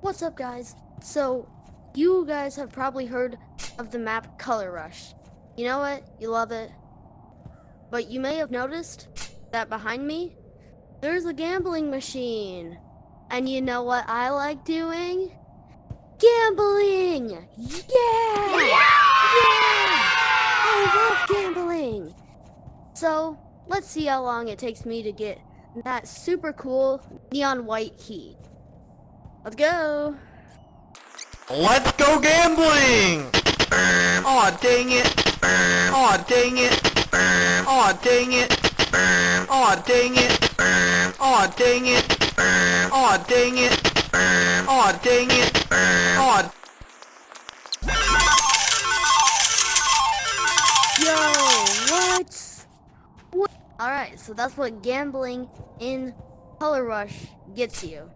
What's up, guys? So, you guys have probably heard of the map Color Rush. You know it, you love it. But you may have noticed that behind me, there's a gambling machine. And you know what I like doing? Gambling! Yeah! Yeah! I love gambling! So, let's see how long it takes me to get that super cool neon white key. Let's go! Let's go gambling! Aw, dang it! Aw, dang it! Aw, dang it! Aw, dang it! Aw, dang it! Aw, dang it! Aw, dang it! Aw. Yo, what? Alright, so that's what gambling in Color Rush gets you.